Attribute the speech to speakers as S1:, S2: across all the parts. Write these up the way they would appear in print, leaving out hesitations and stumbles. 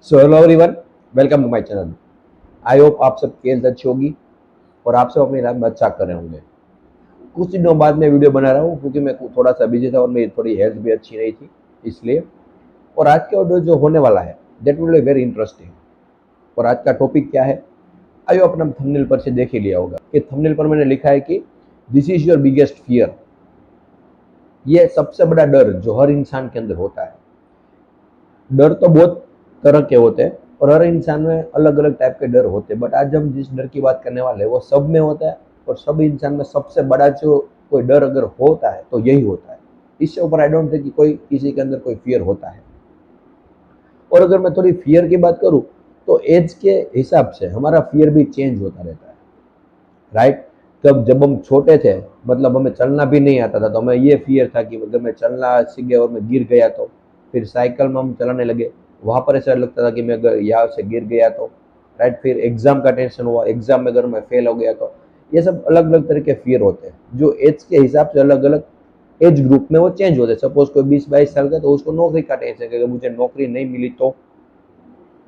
S1: So hello everyone, welcome to my channel. I hope आप सब की हेल्थ अच्छी होगी और आप सब अपनी लाइफ में अच्छा कर रहे होंगे। कुछ दिनों बाद मैं वीडियो बना रहा हूँ क्योंकि मैं थोड़ा सा बिजी था और मेरी थोड़ी हेल्थ भी अच्छी नहीं थी इसलिए। और आज का वीडियो जो होने वाला है that will be very interesting. और आज का टॉपिक क्या है, आइए अपना थंबनेल पर से देख ही लिया होगा कि थंबनेल पर मैंने लिखा है कि this is your biggest fear. ये सबसे बड़ा डर जो हर इंसान के अंदर होता है। डर तो बहुत तरह के होते हैं और हर इंसान में अलग अलग टाइप के डर होते हैं, बट आज हम जिस डर की बात करने वाले हैं वो सब में होता है। और सब इंसान में सबसे बड़ा जो कोई डर अगर होता है तो यही होता है। इससे ऊपर आई डोंट थिंक कि कोई किसी के अंदर कोई फियर होता है। और अगर मैं थोड़ी फियर की बात करूँ तो एज के हिसाब से हमारा फियर भी चेंज होता रहता है, राइट। कब जब हम छोटे थे, मतलब हमें चलना भी नहीं आता था, तो हमें ये फियर था कि अगर मैं चलना सीख गया और मैं गिर गया तो। फिर साइकिल में हम चलाने लगे, वहाँ पर ऐसा लगता था कि मैं अगर यहाँ से गिर गया तो, राइट। फिर एग्जाम का टेंशन हुआ, एग्जाम में अगर मैं फेल हो गया तो। ये सब अलग अलग तरह के फियर होते हैं जो एज के हिसाब से अलग अलग एज ग्रुप में वो चेंज होते हैं। सपोज कोई 20-22 साल का तो उसको नौकरी का टेंशन है कि मुझे नौकरी नहीं मिली तो,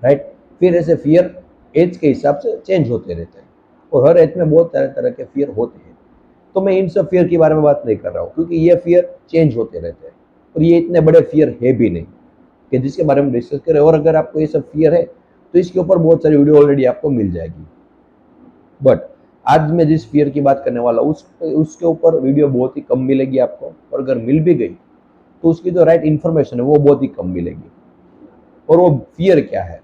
S1: राइट। फिर ऐसे फियर एज के हिसाब से चेंज होते रहते हैं और हर एज में बहुत तरह तरह के फियर होते हैं। तो मैं इन सब फियर के बारे में बात नहीं कर रहा हूँ क्योंकि ये फियर चेंज होते रहते हैं और ये इतने बड़े फियर है भी नहीं कि जिसके बारे में डिस्कस करें। और अगर आपको ये सब फियर है तो इसके ऊपर बहुत सारी वीडियो ऑलरेडी आपको मिल जाएगी। बट आज मैं जिस फियर की बात करने वाला हूँ उसके ऊपर वीडियो बहुत ही कम मिलेगी आपको, और अगर मिल भी गई तो उसकी जो राइट इन्फॉर्मेशन है वो बहुत ही कम मिलेगी। और वो फियर क्या है,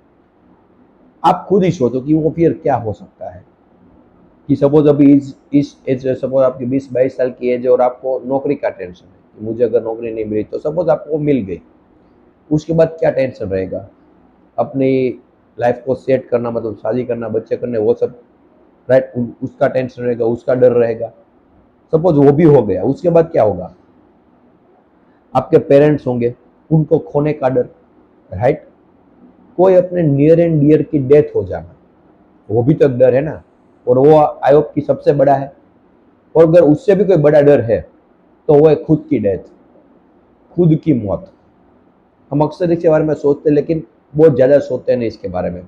S1: आप खुद ही सोचो कि वो फियर क्या हो सकता है। कि सपोज अभी इस एज, सपोज आपकी 20-22 साल की एज है और आपको नौकरी का टेंशन है कि मुझे अगर नौकरी नहीं मिली तो। सपोज आपको मिल गई, उसके बाद क्या टेंशन रहेगा, अपनी लाइफ को सेट करना, मतलब शादी करना, बच्चे करने, वो सब, राइट। उसका टेंशन रहेगा, उसका डर रहेगा। सपोज वो भी हो गया, उसके बाद क्या होगा, आपके पेरेंट्स होंगे, उनको खोने का डर, राइट। कोई अपने नियर एंड डियर की डेथ हो जाना, वो भी तो एक डर है ना। और वो आई होप की सबसे बड़ा है। और अगर उससे भी कोई बड़ा डर है तो वो है खुद की डेथ, खुद की मौत। हम अक्सर इसके बारे में सोचते हैं लेकिन बहुत ज़्यादा सोचते नहीं इसके बारे में,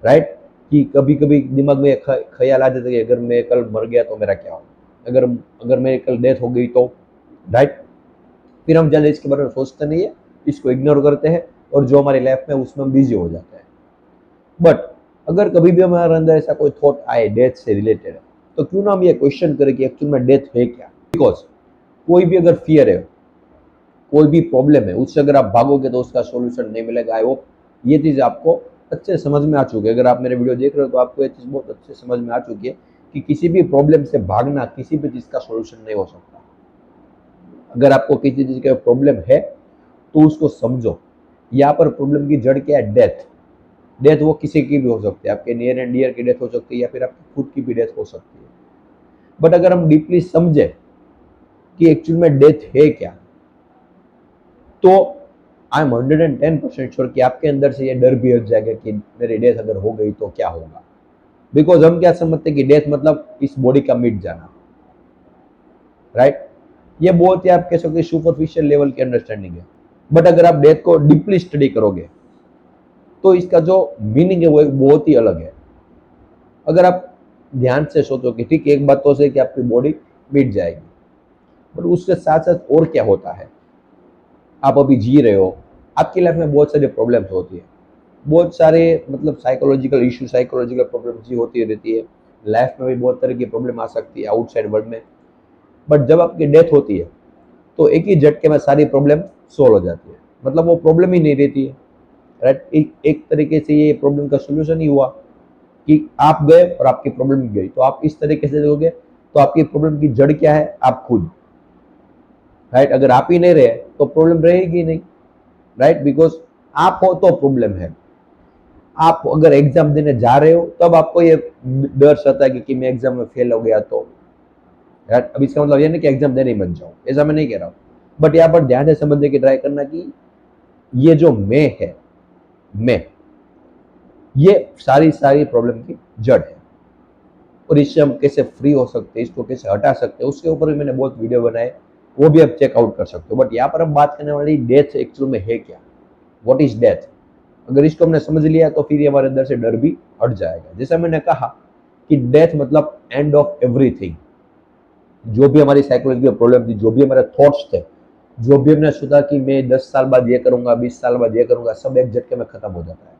S1: राइट। कि कभी कभी दिमाग में ख्याल आ जाता है कि अगर मैं कल मर गया तो मेरा क्या हो, अगर अगर मेरी कल डेथ हो गई तो, राइट। फिर हम ज़्यादा इसके बारे में सोचते नहीं है, इसको इग्नोर करते हैं और जो हमारी लाइफ में उसमें हम बिजी हो जाते हैं। बट अगर कभी भी हमारे अंदर ऐसा कोई थॉट आए डेथ से रिलेटेड, तो क्यों ना हम ये क्वेश्चन करें कि एक्चुअल में डेथ है क्या। बिकॉज कोई भी अगर फियर है, कोई भी प्रॉब्लम है, उससे अगर आप भागोगे तो उसका सॉल्यूशन नहीं मिलेगा। आई होप ये चीज़ आपको अच्छे समझ में आ चुकी है। अगर आप मेरे वीडियो देख रहे हो तो आपको ये चीज़ बहुत अच्छे समझ में आ चुकी है कि किसी भी प्रॉब्लम से भागना किसी भी चीज़ का सॉल्यूशन नहीं हो सकता। अगर आपको किसी चीज़ का प्रॉब्लम है तो उसको समझो। यहाँ पर प्रॉब्लम की जड़ क्या है, डेथ। डेथ वो किसी की भी हो सकती है, आपके नियर एंड डियर की डेथ हो सकती है या फिर आपकी खुद की भी डेथ हो सकती है। बट अगर हम डीपली समझे कि एक्चुअल में डेथ है क्या, तो आई एम 110% श्योर कि आपके अंदर से ये डर भी हट जाएगा कि मेरी डेथ अगर हो गई तो क्या होगा। बिकॉज हम क्या समझते हैं कि डेथ मतलब इस बॉडी का मिट जाना, राइट। ये बहुत ही आप कह सकते सुपरफिशियल लेवल की अंडरस्टैंडिंग है। बट अगर आप डेथ को डीपली स्टडी करोगे तो इसका जो मीनिंग है वो एक बहुत ही अलग है। अगर आप ध्यान से सोचो कि ठीक है, एक बात तो है कि आपकी बॉडी मिट जाएगी, बट उसके साथ साथ और क्या होता है। आप अभी जी रहे हो, आपकी लाइफ में बहुत सारी प्रॉब्लम्स होती है, बहुत सारे मतलब साइकोलॉजिकल इशू, साइकोलॉजिकल प्रॉब्लम्स ही होती रहती है। लाइफ में भी बहुत तरह की प्रॉब्लम आ सकती है आउटसाइड वर्ल्ड में। बट जब आपकी डेथ होती है तो एक ही झटके में सारी प्रॉब्लम सोल्व हो जाती है, मतलब वो प्रॉब्लम ही नहीं रहती है, राइट। एक तरीके से ये प्रॉब्लम का सोल्यूशन ही हुआ कि आप गए और आपकी प्रॉब्लम गई। तो आप इस तरीके से देखोगे तो आपकी प्रॉब्लम की जड़ क्या है, आप खुद, राइट। अगर आप ही नहीं रहे तो प्रॉब्लम रहेगी नहीं, राइट। बिकॉज आप हो तो प्रॉब्लम है। आप अगर एग्जाम देने जा रहे हो तब आपको ये डर सता है कि मैं एग्जाम में फेल हो गया तो, राइट। अब इसका मतलब ये नहीं कि एग्जाम देने ही मत जाओ, ऐसा मैं नहीं कह रहा हूँ। बट यहाँ पर ध्यान से समझने की ट्राई करना कि ये जो मैं है, मैं, ये सारी सारी प्रॉब्लम की जड़ है। और इससे हम कैसे फ्री हो सकते हैं, इसको कैसे हटा सकते हैं, उसके ऊपर भी मैंने बहुत वीडियो बनाए, वो भी आप चेकआउट कर सकते हो। बट यहाँ पर हम बात करने वाली डेथ एक्चुअल में है क्या, व्हाट इज डेथ। अगर इसको हमने समझ लिया तो फिर ये हमारे अंदर से डर भी हट जाएगा। जैसा मैंने कहा कि डेथ मतलब एंड ऑफ एवरीथिंग। जो भी हमारी साइकोलॉजिकल प्रॉब्लम थी, जो भी हमारे थॉट्स थे, जो भी हमने सोचा कि मैं 10 साल बाद ये करूंगा, 20 साल बाद ये करूंगा, सब एक झटके में खत्म हो जाता है,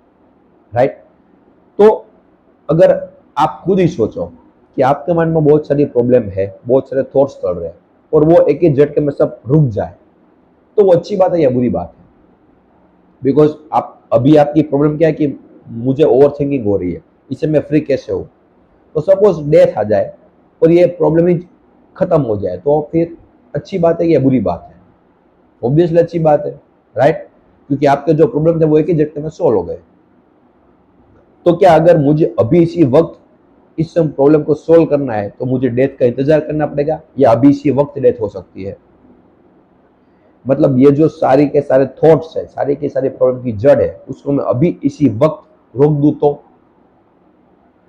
S1: राइट। तो अगर आप खुद ही सोचो कि आपके मन में बहुत सारी प्रॉब्लम है, बहुत सारे थॉट्स चल रहे हैं, और वो एक ही झटके में सब रुक जाए, तो वो अच्छी बात है या बुरी बात है? बिकॉज आप अभी आपकी प्रॉब्लम क्या है कि मुझे ओवर थिंकिंग हो रही है, इससे मैं फ्री कैसे हूँ? तो सपोज डेथ आ जाए और ये प्रॉब्लम ही खत्म हो जाए, तो फिर अच्छी बात है या बुरी बात है? ऑब्वियसली अच्छी बात है, राइट, क्योंकि आपके जो प्रॉब्लम थे वो एक ही झटके में सॉल्व हो गए। तो क्या अगर मुझे अभी इसी वक्त इस प्रॉब्लम को सोल्व करना है तो मुझे डेथ का इंतजार करना पड़ेगा, या अभी इसी वक्त डेथ हो सकती है? मतलब ये जो सारी के सारे थॉट्स है, सारी के सारी प्रॉब्लम की जड़ है, उसको मैं अभी इसी वक्त रोक दूं तो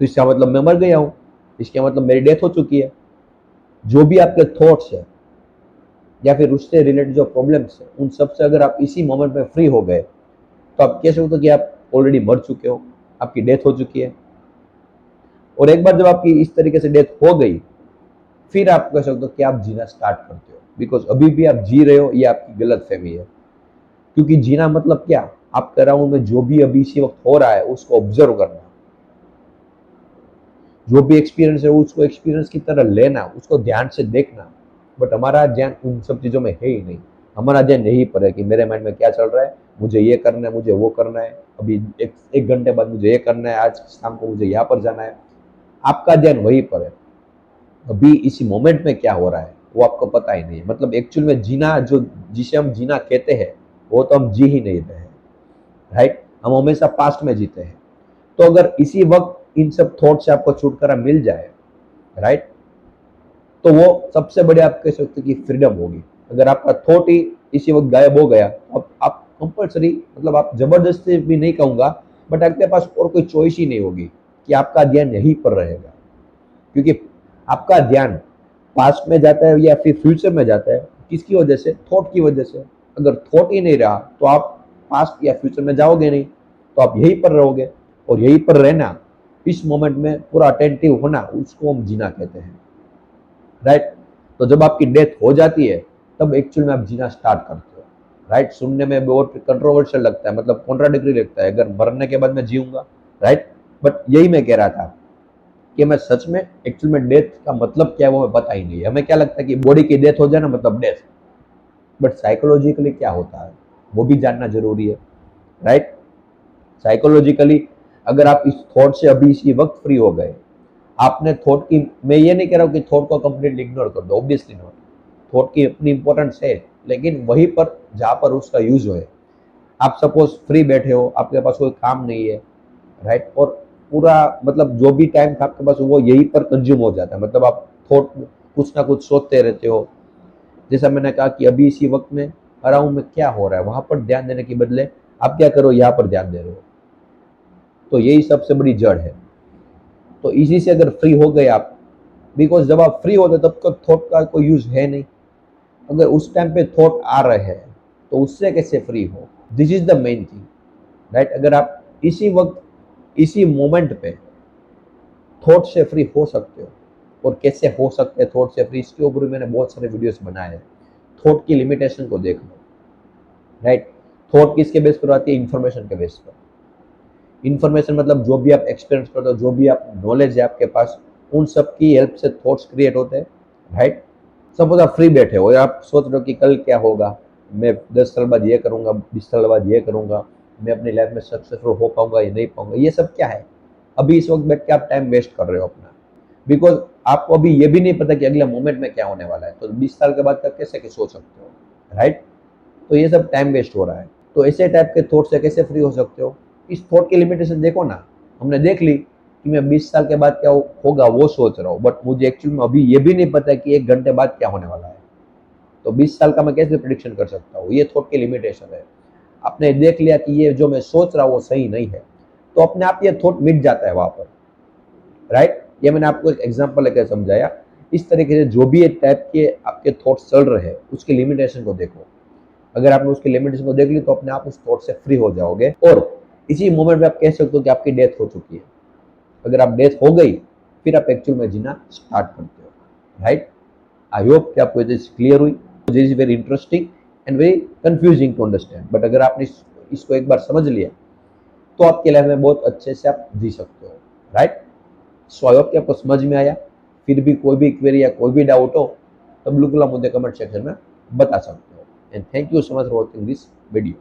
S1: इसका मतलब मैं मर गया हूं, इसका मतलब मेरी डेथ हो चुकी है। जो भी आपके थॉट्स है या फिर उससे रिलेटेड जो प्रॉब्लम्स है, उन सब से अगर आप इसी मोमेंट में फ्री हो गए तो आप कह सकते हो कि आप ऑलरेडी मर चुके हो, आपकी डेथ हो चुकी है। और एक बार जब आपकी इस तरीके से डेथ हो गई, फिर आप कह सकते हो कि आप जीना स्टार्ट करते हो, बिकॉज अभी भी आप जी रहे हो, ये आपकी गलत फहमी है। क्योंकि जीना मतलब क्या? आप कर रहा हूं मैं, जो भी अभी इसी वक्त हो रहा है उसको ऑब्जर्व करना, जो भी एक्सपीरियंस है उसको एक्सपीरियंस की तरह लेना, उसको ध्यान से देखना। बट हमारा ध्यान उन सब चीजों में है ही नहीं। हमारा ध्यान यही पर है कि मेरे माइंड में क्या चल रहा है, मुझे ये करना है, मुझे वो करना है, अभी एक घंटे बाद मुझे ये करना है, आज शाम को मुझे यहाँ पर जाना है। आपका ध्यान वहीं पर है, अभी इसी मोमेंट में क्या हो रहा है वो आपको पता ही नहीं है। मतलब एक्चुअल में जीना, जो जिसे हम जीना कहते हैं, वो तो हम जी ही नहीं रहे हैं, राइट। हम हमेशा पास्ट में जीते हैं। तो अगर इसी वक्त इन सब थॉट से आपको छुटकारा मिल जाए, राइट, तो वो सबसे बड़े आप कह सकते कि फ्रीडम होगी। अगर आपका थॉट ही इसी वक्त गायब हो गया, अब आप कंपल्सरी, मतलब आप जबरदस्ती भी नहीं कहूंगा, बट आपके पास और कोई चॉइस ही नहीं होगी कि आपका ध्यान यहीं पर रहेगा। क्योंकि आपका ध्यान पास्ट में जाता है या फिर फ्यूचर में जाता है, किसकी वजह से? थॉट की वजह से। अगर थॉट ही नहीं रहा तो आप पास्ट या फ्यूचर में जाओगे नहीं, तो आप यहीं पर रहोगे। और यहीं पर रहना, इस मोमेंट में पूरा अटेंटिव होना, उसको हम जीना कहते हैं, राइट। तो जब आपकी डेथ हो जाती है, तब एक्चुअल में आप जीना स्टार्ट करते हो, राइट। सुनने में बहुत कंट्रोवर्शियल लगता है, मतलब कॉन्ट्राडिक्टरी लगता है, अगर मरने के बाद मैं जीऊंगा, राइट। बट यही मैं कह रहा था कि मैं सच में एक्चुअल में डेथ का मतलब क्या है वो हमें पता ही नहीं है। हमें क्या लगता है कि बॉडी की डेथ हो जाए ना मतलब डेथ, बट साइकोलॉजिकली क्या होता है वो भी जानना जरूरी है, राइट। साइकोलॉजिकली अगर आप इस थॉट से अभी इसी वक्त फ्री हो गए, आपने थॉट की, मैं ये नहीं कह रहा हूँ कि थॉट को कंप्लीटली इग्नोर कर दो, ऑब्वियसली नॉट। थॉट की अपनी इंपॉर्टेंस है, लेकिन वहीं पर जहाँ पर उसका यूज हो। आप सपोज फ्री बैठे हो, आपके पास कोई काम नहीं है, राइट, और पूरा मतलब जो भी टाइम था आपके पास वो यहीं पर कंज्यूम हो जाता है। मतलब आप थॉट कुछ ना कुछ सोचते रहते हो। जैसा मैंने कहा कि अभी इसी वक्त में अराउंड में क्या हो रहा है, वहां पर ध्यान देने के बदले आप क्या करो, यहाँ पर ध्यान दे रहे हो। तो यही सबसे बड़ी जड़ है। तो इसी से अगर फ्री हो गए आप, बिकॉज जब आप फ्री होते तब तक थॉट का कोई यूज है नहीं। अगर उस टाइम पे थॉट आ रहे हैं तो उससे कैसे फ्री हो? This is the main thing, right. अगर आप इसी वक्त इसी मोमेंट पे थॉट से फ्री हो सकते हो, और कैसे हो सकते हैं थॉट से फ्री, इसके ऊपर मैंने बहुत सारे वीडियोस बनाए हैं। थॉट की लिमिटेशन को देख लो, राइट। थॉट किसके बेस पर आती है? इंफॉर्मेशन के बेस पर। इंफॉर्मेशन मतलब जो भी आप एक्सपीरियंस करते हो, जो भी आप नॉलेज है आपके पास, उन सब की हेल्प से थॉट्स क्रिएट होते हैं, राइट। सपोज आप फ्री बैठे हो, या आप सोच रहे हो कि कल क्या होगा, मैं 10 साल बाद ये करूंगा, 20 साल बाद ये करूंगा, मैं अपनी लाइफ में सक्सेसफुल हो पाऊंगा या नहीं पाऊंगा। ये सब क्या है? अभी इस वक्त बैठ के आप टाइम वेस्ट कर रहे हो अपना, बिकॉज आपको अभी ये भी नहीं पता कि अगले मोमेंट में क्या होने वाला है। तो 20 साल के बाद आप कैसे सोच सकते हो, राइट। तो ये सब टाइम वेस्ट हो रहा है। तो ऐसे टाइप के थॉट से कैसे फ्री हो सकते हो? इस थॉट की लिमिटेशन देखो ना। हमने देख ली कि मैं 20 साल के बाद क्या होगा वो सोच रहा हूँ, बट मुझे एक्चुअल में अभी ये भी नहीं पता कि 1 घंटे बाद क्या होने वाला है। तो 20 साल का मैं कैसे प्रिडिक्शन कर सकता हूँ? ये थॉट की लिमिटेशन है। आपने देख लिया कि ये जो मैं सोच रहा हूँ वो सही नहीं है, तो अपने आप ये थॉट मिट जाता है वहां पर, राइट। ये मैंने आपको एक एग्जांपल लेकर समझाया। इस तरीके से जो भी एक टाइप के आपके थॉट्स चल रहे हैं, उसकी लिमिटेशन को देखो। अगर आपने उसकी लिमिटेशन को देख ली तो अपने आप उस थॉट से फ्री हो जाओगे। और इसी मोमेंट में आप कह सकते हो कि आपकी डेथ हो चुकी है। अगर आप डेथ हो गई फिर आप एक्चुअल में जीना स्टार्ट करते हो, राइट। आई होप कि आपको ये चीज क्लियर हुई। This is very interesting and very confusing to understand, but अगर आपने इसको एक बार समझ लिया तो आपके लाइफ में बहुत अच्छे से आप जी सकते हो, राइट। सो आई होप कि आपको समझ में आया। फिर भी कोई भी क्वेरी या कोई भी डाउट हो तो बिल्कुल आप मुझे कमेंट सेक्शन में बता सकते हो। And thank you so much for watching this video.